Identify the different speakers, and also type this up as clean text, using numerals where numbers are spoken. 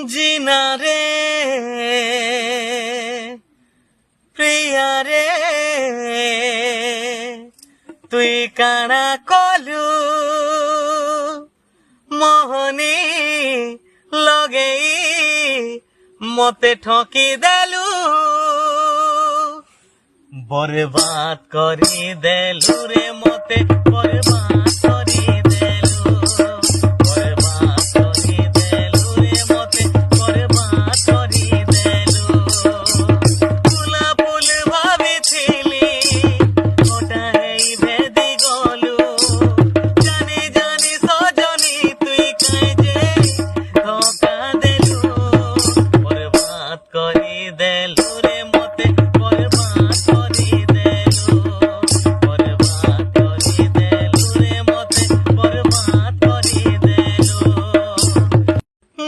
Speaker 1: জিনা রে প্রিয়া রে তুই কাଣା কলু মোহনী লগেই মতে ঠকি দেলু বরবাদ করি দেলু রে মতে বরবাদ